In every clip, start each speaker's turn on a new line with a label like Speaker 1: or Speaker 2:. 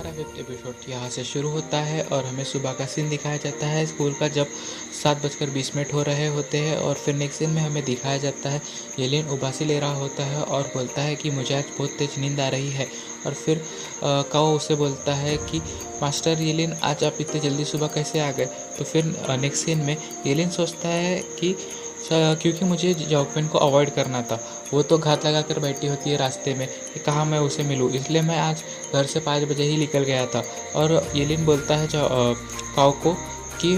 Speaker 1: हमारा fifth episode यहाँ से शुरू होता है और हमें सुबह का सीन दिखाया जाता है स्कूल का, जब 7:20 हो रहे होते हैं। और फिर नेक्स्ट सीन में हमें दिखाया जाता है येलिन उबासी ले रहा होता है और बोलता है कि मुझे आज बहुत तेज नींद आ रही है। और फिर काओ उसे बोलता है कि मास्टर येलिन, आज आप इतनी जल्दी सुबह कैसे आ गए। तो फिर नेक्स्ट सीन में येलिन सोचता है कि क्योंकि मुझे जॉकविन को अवॉइड करना था, वो तो घात लगा कर बैठी होती है रास्ते में कि कहाँ मैं उसे मिलूँ, इसलिए मैं आज घर से 5 बजे ही निकल गया था। और येलिन बोलता है काओ को कि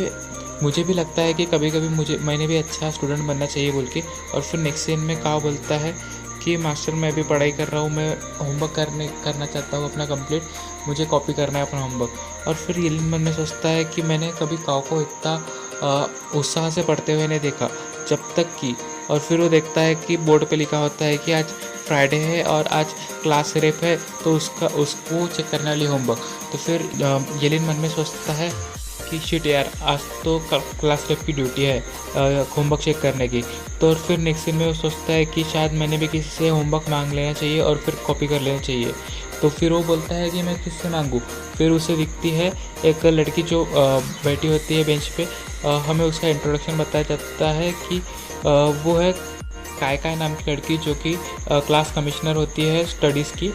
Speaker 1: मुझे भी लगता है कि कभी कभी मैंने भी अच्छा स्टूडेंट बनना चाहिए बोल के। और फिर नेक्स्ट सीन में काओ बोलता है कि मास्टर, मैं भी पढ़ाई कर रहा हूँ, मैं होमवर्क करना चाहता हूँ अपना कंप्लीट, मुझे कॉपी करना है अपना होमवर्क। और फिर येलिन मन में सोचता है कि मैंने कभी काओ को इतना उत्साह से पढ़ते हुए नहीं देखा जब तक कि। और फिर वो देखता है कि बोर्ड पे लिखा होता है कि आज फ्राइडे है और आज क्लास रेप है, तो उसको चेक करने वाली होमवर्क। तो फिर येलिन मन में सोचता है कि शिट यार, आज तो क्लास रेप की ड्यूटी है होमवर्क चेक करने की। तो फिर नेक्स्ट दिन में वो सोचता है कि शायद मैंने भी किसी से होमवर्क मांग लेना चाहिए और फिर कॉपी कर लेना चाहिए। तो फिर वो बोलता है कि मैं किससे मांगूँ। फिर उसे दिखती है एक लड़की जो बैठी होती है बेंच पे। हमें उसका इंट्रोडक्शन बताया जाता है कि वो है काय नाम की लड़की, जो कि क्लास कमिश्नर होती है स्टडीज़ की।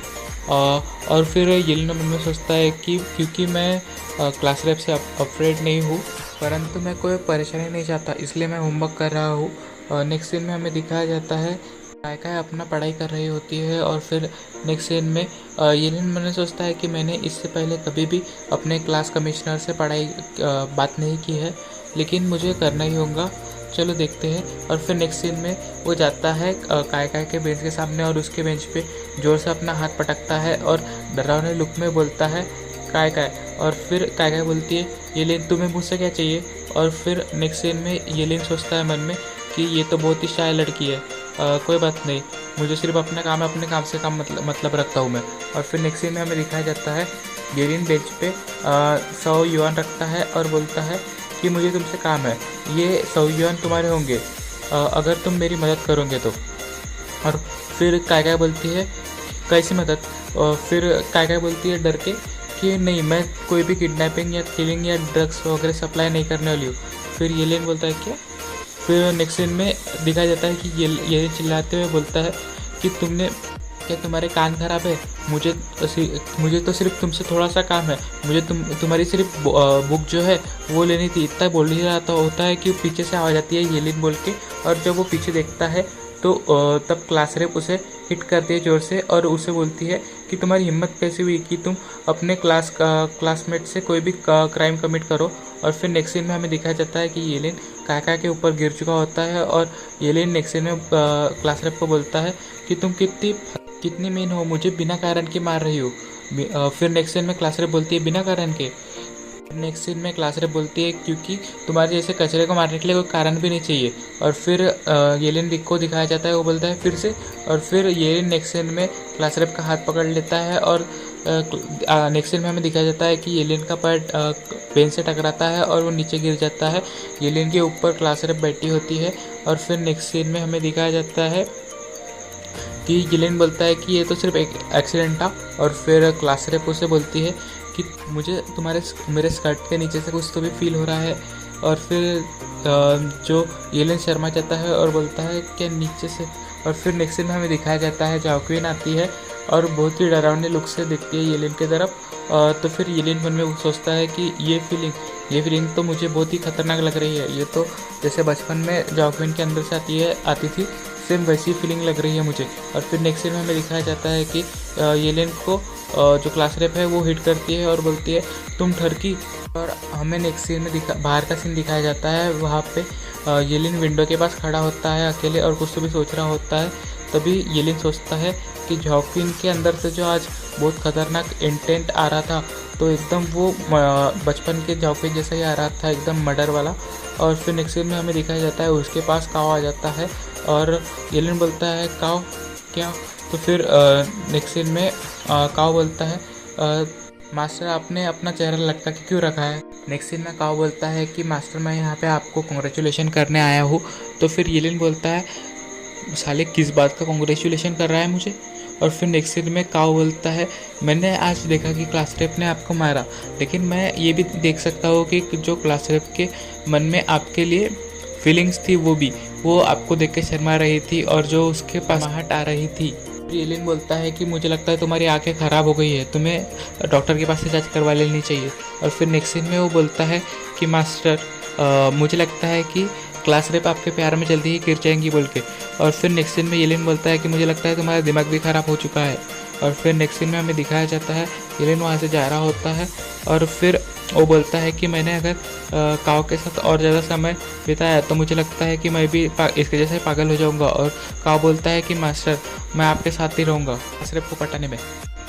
Speaker 1: और फिर येलिन मन में सोचता है कि क्योंकि मैं क्लास रेप से अफ्रेड नहीं हूँ, परंतु मैं कोई परेशानी नहीं चाहता, इसलिए मैं होमवर्क कर रहा हूँ। नेक्स्ट सीन में हमें दिखाया जाता है काय अपना पढ़ाई कर रही होती है। और फिर नेक्स्ट सीन में येलिन मन में सोचता है कि मैंने इससे पहले कभी भी अपने क्लास कमिश्नर से बात नहीं की है, लेकिन मुझे करना ही होगा, चलो देखते हैं। और फिर नेक्स्ट सीन में वो जाता है काय के बेंच के सामने और उसके बेंच पे जोर से अपना हाथ पटकता है और डरावने लुक में बोलता है काय। और फिर काय बोलती है येलिन, तुम्हें मुझसे क्या चाहिए। और फिर नेक्स्ट सीन में येलिन सोचता है मन में कि ये तो बहुत ही शाय लड़की है, कोई बात नहीं, मुझे सिर्फ अपना काम है, अपने काम से काम मतलब रखता हूँ मैं। और फिर नेक्स्ट सीन में हमें दिखाया जाता है येलिन बेंच पे 100 युआन रखता है और बोलता है कि मुझे तुमसे काम है, ये 100 युआन तुम्हारे होंगे अगर तुम मेरी मदद करोगे तो। और फिर काय बोलती है कैसी मदद। और फिर काय बोलती है डर के कि नहीं, मैं कोई भी किडनैपिंग या किलिंग या ड्रग्स वगैरह सप्लाई नहीं करने वाली हूँ। फिर येलिन बोलता है क्या। फिर नेक्स्ट सीन में दिखाया जाता है कि ये चिल्लाते हुए बोलता है कि क्या तुम्हारे कान खराब है, मुझे तो सिर्फ तुमसे थोड़ा सा काम है, मुझे तुम्हारी सिर्फ बुक जो है वो लेनी थी। इतना बोल ही रहा होता है कि पीछे से आवाज़ आती है येलिन बोल के। और जब वो पीछे देखता है तो तब क्लास रेप उसे हिट करती है जोर से और उसे बोलती है कि तुम्हारी हिम्मत कैसे हुई कि तुम अपने क्लासमेट से कोई भी क्राइम कमिट करो। और फिर नेक्स्ट सीन में हमें दिखाया जाता है कि येलिन काका के ऊपर गिर चुका होता है और येलिन नेक्स्ट सीन में क्लास रेप को बोलता है कि तुम कितनी मीन हो, मुझे बिना कारण के मार रही हो। फिर नेक्स्ट सीन में क्लास रेप बोलती है बिना कारण के। नेक्स्ट सीन में क्लास रेप बोलती है क्योंकि तुम्हारे जैसे कचरे को मारने के लिए कोई कारण भी नहीं चाहिए। और फिर येलिन को दिखाया जाता है, वो बोलता है फिर से। और फिर येलिन नेक्स्ट सीन में क्लास रेप का हाथ पकड़ लेता है और नेक्स्ट सीन में हमें दिखाया जाता है कि येलिन का पैर बेंच से टकराता है और वो नीचे गिर जाता है। येलिन के ऊपर क्लास रेप बैठी होती है। और फिर नेक्स्ट सीन में हमें दिखाया जाता है कि येलिन बोलता है कि ये तो सिर्फ एक एक्सीडेंट था। और फिर क्लास रेप उसे बोलती है कि मुझे मेरे स्कर्ट के नीचे से कुछ तो भी फील हो रहा है। और फिर जो येलिन शर्मा जाता है और बोलता है कि नीचे से। और फिर नेक्स्ट सीन में हमें दिखाया जाता है जॉकविन आती है और बहुत ही डरावने लुक से दिखती है येलिन की तरफ। तो फिर येलिन मन में सोचता है कि ये फीलिंग तो मुझे बहुत ही खतरनाक लग रही है, ये तो जैसे बचपन में जॉकविन के अंदर से आती थी, सेम वैसी फीलिंग लग रही है मुझे। और फिर नेक्स्ट सीन में हमें दिखाया जाता है कि येलिन को जो क्लास रेप है वो हिट करती है और बोलती है तुम ठरकी। और हमें नेक्स्ट सीन में बाहर का सीन दिखाया जाता है, वहाँ पे येलिन विंडो के पास खड़ा होता है अकेले और कुछ तो भी सोच रहा होता है। तभी येलिन सोचता है कि जॉकविन के अंदर से जो आज बहुत खतरनाक इंटेंट आ रहा था, तो एकदम वो बचपन के जॉकविन जैसा ही आ रहा था, एकदम मर्डर वाला। और फिर नेक्स्ट सीन में हमें दिखाया जाता है उसके पास काओ आ जाता है और येलिन बोलता है काओ क्या। तो फिर नेक्स्ट सीन में काओ बोलता है मास्टर, आपने अपना चेहरा लटका के क्यों रखा है। नेक्स्ट सीन में काओ बोलता है कि मास्टर, मैं यहाँ पे आपको कॉन्ग्रेचुलेशन करने आया हूँ। तो फिर येलिन बोलता है साले किस बात का कॉन्ग्रेचुलेशन कर रहा है मुझे। और फिर नेक्स्ट सीन में काओ बोलता है मैंने आज देखा कि क्लास रेप ने आपको मारा, लेकिन मैं ये भी देख सकता हूँ कि जो क्लास रेप के मन में आपके लिए फीलिंग्स थी वो आपको देख के शर्मा रही थी और जो उसके पास आहट आ रही थी। एलियन बोलता है कि मुझे लगता है तुम्हारी आंखें ख़राब हो गई है, तुम्हें डॉक्टर के पास से जांच करवा लेनी चाहिए। और फिर नेक्स्ट सीन में वो बोलता है कि मास्टर मुझे लगता है कि क्लास रेप आपके प्यार में जल्दी ही गिर जाएंगी बोल के। और फिर नेक्स्ट सीन में एलियन बोलता है कि मुझे लगता है तुम्हारा दिमाग भी ख़राब हो चुका है। और फिर नेक्स्ट सीन में हमें दिखाया जाता है एलियन वहाँ से जा रहा होता है और फिर वो बोलता है कि मैंने अगर काओ के साथ और ज़्यादा समय बिताया तो मुझे लगता है कि मैं भी इसके जैसे पागल हो जाऊंगा। और काओ बोलता है कि मास्टर मैं आपके साथ ही रहूँगा सिर्फ को पटाने में।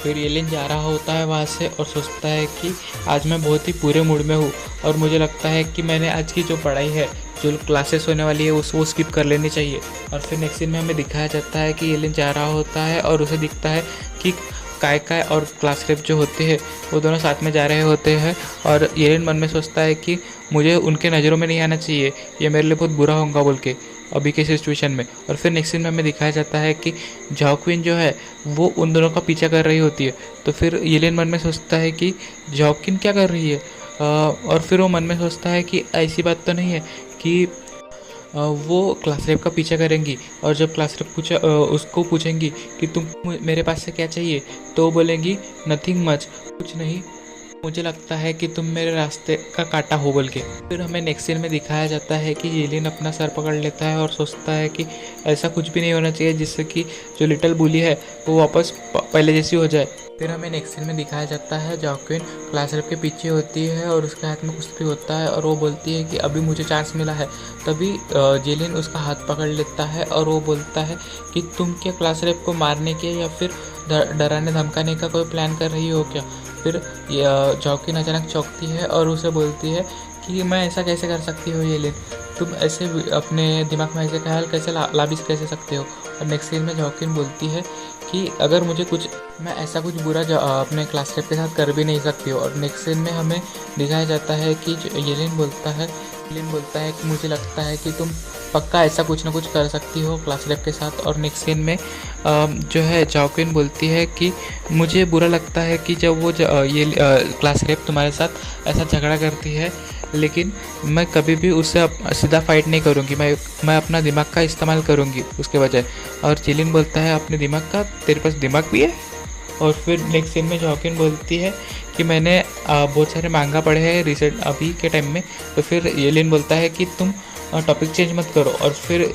Speaker 1: फिर एलियन जा रहा होता है वहाँ से और सोचता है कि आज मैं बहुत ही पूरे मूड में हूँ और मुझे लगता है कि मैंने आज की जो पढ़ाई है, जो क्लासेस होने वाली है वो स्किप कर लेनी चाहिए। और फिर नेक्स्ट सीन में हमें दिखाया जाता है कि एलियन जा रहा होता है और उसे दिखता है कि काय और क्लास रेप जो होते हैं वो दोनों साथ में जा रहे होते हैं और एलियन मन में सोचता है कि मुझे उनके नज़रों में नहीं आना चाहिए, ये मेरे लिए बहुत बुरा होगा बोल के अभी के सिचुएशन में। और फिर नेक्स्ट सीन में हमें दिखाया जाता है कि जॉक्विन जो है वो उन दोनों का पीछा कर रही होती है। तो फिर एलियन मन में सोचता है कि जॉक्विन क्या कर रही है, और फिर वो मन में सोचता है कि ऐसी बात तो नहीं है कि वो क्लास रेप का पीछा करेंगी। और जब क्लास रेप उसको पूछेंगी कि तुम मेरे पास से क्या चाहिए, तो वो बोलेंगी नथिंग मच, कुछ नहीं, मुझे लगता है कि तुम मेरे रास्ते का कांटा हो बोल के। फिर हमें नेक्स्ट सीन में दिखाया जाता है कि एलियन अपना सर पकड़ लेता है और सोचता है कि ऐसा कुछ भी नहीं होना चाहिए जिससे कि जो लिटिल बुली है वो वापस पहले जैसी हो जाए। फिर हमें नेक्स्ट सीन में दिखाया जाता है जॉक्विन क्लास रेप के पीछे होती है और उसके हाथ में कुछ भी होता है और वो बोलती है कि अभी मुझे चांस मिला है। तभी जेलिन उसका हाथ पकड़ लेता है और वो बोलता है कि तुम क्या क्लास रेप को मारने के या फिर डराने धमकाने का कोई प्लान कर रही हो क्या। फिर जॉक्विन अचानक चौंकती है और उसे बोलती है कि मैं ऐसा कैसे कर सकती हूँ जेलिन, तुम ऐसे अपने दिमाग में ऐसे ख्याल कैसे लाबिस कैसे सकते हो। और नेक्स्ट सीन में जॉक्विन बोलती है कि अगर मुझे कुछ मैं ऐसा कुछ बुरा अपने क्लास रेप के साथ कर भी नहीं सकती हूँ। और नेक्स्ट सीन में हमें दिखाया जाता है कि एलियन बोलता है कि मुझे लगता है कि तुम पक्का ऐसा कुछ ना कुछ कर सकती हो क्लास रेप के साथ। और नेक्स्ट सीन में जो है जॉक्विन बोलती है कि मुझे बुरा लगता है कि जब वो ये क्लास रेप तुम्हारे साथ ऐसा झगड़ा करती है, लेकिन मैं कभी भी उससे सीधा फाइट नहीं करूँगी, मैं अपना दिमाग का इस्तेमाल करूँगी उसके बजाय। और जेलिन बोलता है अपने दिमाग का, तेरे पास दिमाग भी है। और फिर नेक्स्ट सीन में जॉक्विन बोलती है कि मैंने बहुत सारे मांगा पढ़े हैं रिसेंट अभी के टाइम में। तो फिर एलियन बोलता है कि तुम टॉपिक चेंज मत करो। और फिर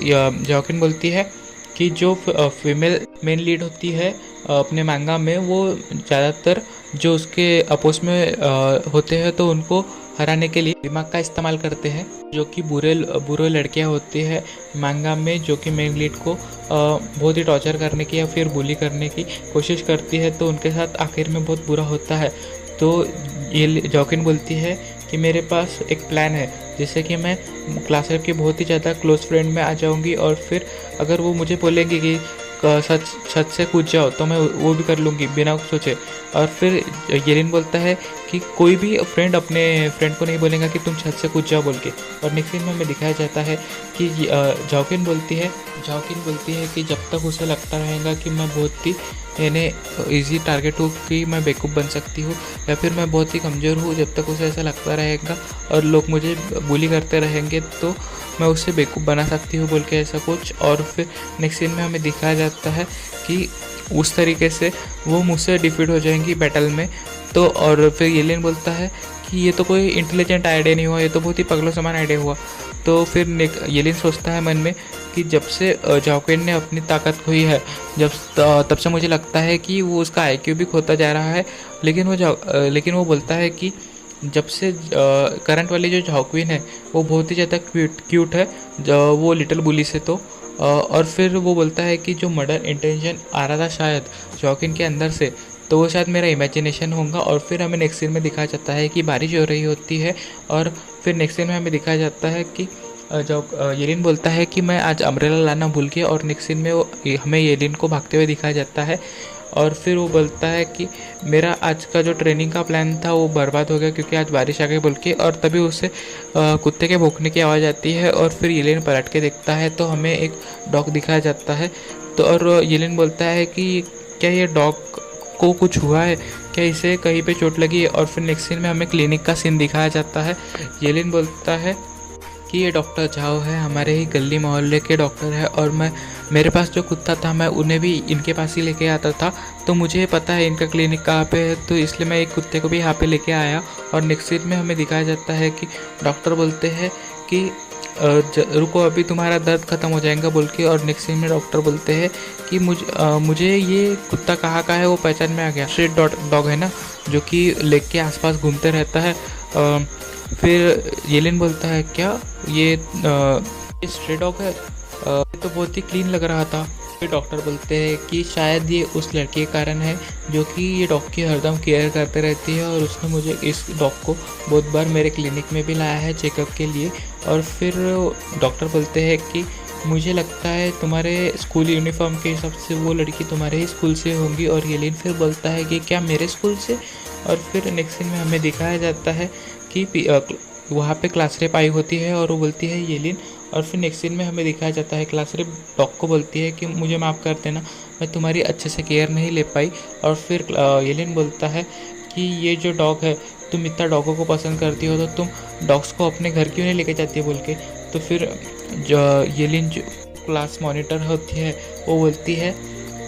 Speaker 1: जॉक्विन बोलती है कि जो फीमेल मेन लीड होती है अपने मांगा में, वो ज़्यादातर जो उसके अपोज में होते हैं तो उनको हराने के लिए दिमाग का इस्तेमाल करते हैं। जो कि बुरे लड़कियां होती है मांगा में, जो कि मेन लीड को बहुत ही टॉर्चर करने की या फिर बुली करने की कोशिश करती है, तो उनके साथ आखिर में बहुत बुरा होता है। तो ये जॉक्विन बोलती है कि मेरे पास एक प्लान है जिससे कि मैं क्लास रेप की बहुत ही ज़्यादा क्लोज फ्रेंड में आ जाऊंगी, और फिर अगर वो मुझे बोलेंगे कि छत से कूद जाओ तो मैं वो भी कर लूँगी बिना सोचे। और फिर एलियन बोलता है कि कोई भी फ्रेंड अपने फ्रेंड को नहीं बोलेगा कि तुम छत से कूद जाओ बोल के। और नेक्स्ट सीन में हमें दिखाया जाता है कि जॉक्विन बोलती है कि जब तक उसे लगता रहेगा कि मैं बहुत ही इजी टारगेट हूँ कि मैं बेवकूफ़ बन सकती हूँ या फिर मैं बहुत ही कमज़ोर हूँ, जब तक उसे ऐसा लगता रहेगा और लोग मुझे बुली करते रहेंगे तो मैं उससे बेवकूफ़ बना सकती हूँ बोल के ऐसा कुछ। और फिर नेक्स्ट सीन में हमें दिखाया जाता है कि उस तरीके से वो मुझसे डिफीट हो जाएंगी बैटल में। तो और फिर एलियन बोलता है कि ये तो कोई इंटेलिजेंट आइडिया नहीं हुआ, ये तो बहुत ही पगलों समान आइडिया हुआ। तो फिर एलियन सोचता है मन में कि जब से जॉक्विन ने अपनी ताकत खोई है तब से मुझे लगता है कि वो उसका आईक्यू भी खोता जा रहा है। लेकिन वो बोलता है कि जब से करंट वाली जो जॉक्विन है वो बहुत ही ज़्यादा क्यूट है वो लिटिल बुली से। तो और फिर वो बोलता है कि जो मर्डर इंटेंशन आ रहा था शायद जॉक्विन के अंदर से, तो वो शायद मेरा इमेजिनेशन होगा। और फिर हमें नेक्स्ट सीन में दिखाया जाता है कि बारिश हो रही होती है। और फिर नेक्स्ट सीन में हमें दिखाया जाता है कि एलियन बोलता है कि मैं आज अम्ब्रेला लाना भूल गया। और नेक्स्ट सीन में हमें एलियन को भागते हुए दिखाया जाता है। और फिर वो बोलता है कि मेरा आज का जो ट्रेनिंग का प्लान था वो बर्बाद हो गया क्योंकि आज बारिश आ गई बोल के। और तभी उसे कुत्ते के भौंकने की आवाज़ आती है और फिर एलियन पलट के देखता है तो हमें एक डॉग दिखाया जाता है। तो और एलियन बोलता है कि क्या ये डॉग को कुछ हुआ है, क्या इसे कहीं पे चोट लगी है। और फिर नेक्स्ट सीन में हमें क्लिनिक का सीन दिखाया जाता है। येलिन बोलता है कि ये डॉक्टर झाओ है, हमारे ही गली मोहल्ले के डॉक्टर है, और मेरे पास जो कुत्ता था मैं उन्हें भी इनके पास ही लेके आता था, तो मुझे पता है इनका क्लिनिक कहाँ पे है, तो इसलिए मैं एक कुत्ते को भी यहाँ पे लेके आया। और नेक्स्ट सीन में हमें दिखाया जाता है कि डॉक्टर बोलते हैं कि रुको अभी तुम्हारा दर्द ख़त्म हो जाएगा बोल के। और नेक्स्ट सीन में डॉक्टर बोलते हैं कि मुझे ये कुत्ता कहाँ का है वो पहचान में आ गया, स्ट्रीट डॉग है ना, जो कि लेक के आसपास घूमते रहता है। फिर येलिन बोलता है क्या ये स्ट्रे डॉग है, ये तो बहुत ही क्लीन लग रहा था। फिर डॉक्टर बोलते हैं कि शायद ये उस लड़के के कारण है जो कि ये डॉग की हरदम केयर करते रहती है, और उसने मुझे इस डॉग को बहुत बार मेरे क्लिनिक में भी लाया है चेकअप के लिए। और फिर डॉक्टर बोलते हैं कि मुझे लगता है तुम्हारे स्कूल यूनिफॉर्म के हिसाब से वो लड़की तुम्हारे ही स्कूल से होंगी। और येलिन फिर बोलता है कि क्या मेरे स्कूल से। और फिर नेक्स्ट सीन में हमें दिखाया जाता है कि वहाँ पे क्लास रेप आई होती है और वो बोलती है येलिन। और फिर नेक्स्ट सीन में हमें दिखाया जाता है क्लास रेप डॉग को बोलती है कि मुझे माफ़ कर देना, मैं तुम्हारी अच्छे से केयर नहीं ले पाई। और फिर येलिन बोलता है कि ये जो डॉग है, तुम इतना डॉगों को पसंद करती हो तो तुम डॉग्स को अपने घर क्यों नहीं लेके जाती है बोल के। तो फिर जो येलिन जो क्लास मॉनिटर होती है वो बोलती है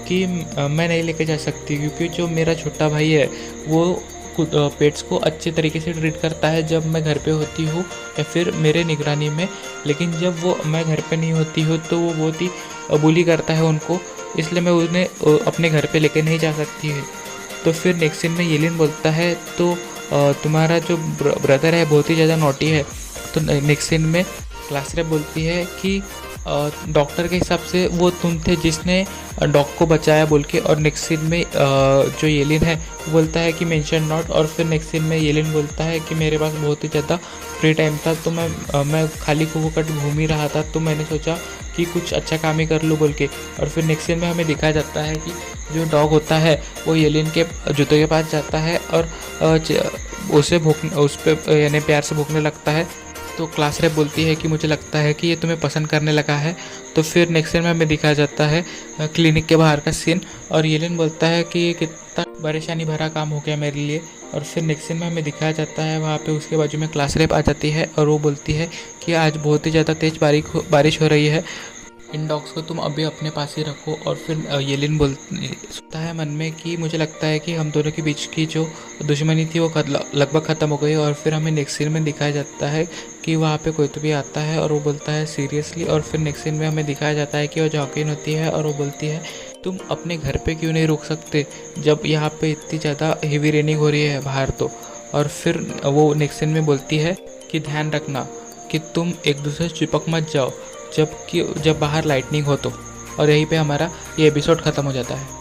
Speaker 1: कि मैं नहीं लेके जा सकती, क्योंकि जो मेरा छोटा भाई है वो पेट्स को अच्छे तरीके से ट्रीट करता है जब मैं घर पे होती हूँ या फिर मेरे निगरानी में, लेकिन जब वो मैं घर पे नहीं होती हूँ तो वो बहुत ही बुली करता है उनको, इसलिए मैं उन्हें अपने घर पे लेके नहीं जा सकती है। तो फिर नेक्स्ट सीन में येलिन बोलता है तो तुम्हारा जो ब्रदर है बहुत ही ज़्यादा नॉटी है। तो नेक्स्ट सीन में क्लास रेप बोलती है कि डॉक्टर के हिसाब से वो तुम थे जिसने डॉग को बचाया बोल के। और नेक्स्ट सीन में जो येलिन है वो बोलता है कि मेंशन नॉट। और फिर नेक्स्ट सीन में येलिन बोलता है कि मेरे पास बहुत ही ज़्यादा फ्री टाइम था, तो मैं खाली कुकट घूम ही रहा था, तो मैंने सोचा कि कुछ अच्छा काम ही कर लूँ बोल के। और फिर नेक्स्ट सीन में हमें दिखाया जाता है कि जो डॉग होता है वो येलिन के जूतों के पास जाता है और उस पर यानी प्यार से भूखने लगता है। तो क्लास रेप बोलती है कि मुझे लगता है कि ये तुम्हें पसंद करने लगा है। तो फिर नेक्स्ट सीन में हमें दिखाया जाता है क्लिनिक के बाहर का सीन, और येलिन बोलता है कि ये कितना परेशानी भरा काम हो गया मेरे लिए। और फिर नेक्स्ट सीन में हमें दिखाया जाता है वहाँ पे उसके बाजू में क्लास रेप आ जाती है और वो बोलती है कि आज बहुत ही ज़्यादा तेज़ बारिश हो रही है, इन डॉग्स को तुम अभी अपने पास ही रखो। और फिर येलिन सोचता है मन में कि मुझे लगता है कि हम दोनों के बीच की जो दुश्मनी थी वो लगभग ख़त्म हो गई। और फिर हमें नेक्स्ट सीन में दिखाया जाता है कि वहाँ पे कोई तो भी आता है और वो बोलता है सीरियसली। और फिर नेक्स्ट सीन में हमें दिखाया जाता है कि वो जॉकिन होती है और वो बोलती है तुम अपने घर पे क्यों नहीं रुक सकते जब यहाँ पे इतनी ज़्यादा हेवी रेनिंग हो रही है बाहर तो। और फिर वो नेक्स्ट सीन में बोलती है कि ध्यान रखना कि तुम एक दूसरे से चिपक मत जाओ जब बाहर लाइटनिंग हो तो। और यहीं पे हमारा ये एपिसोड ख़त्म हो जाता है।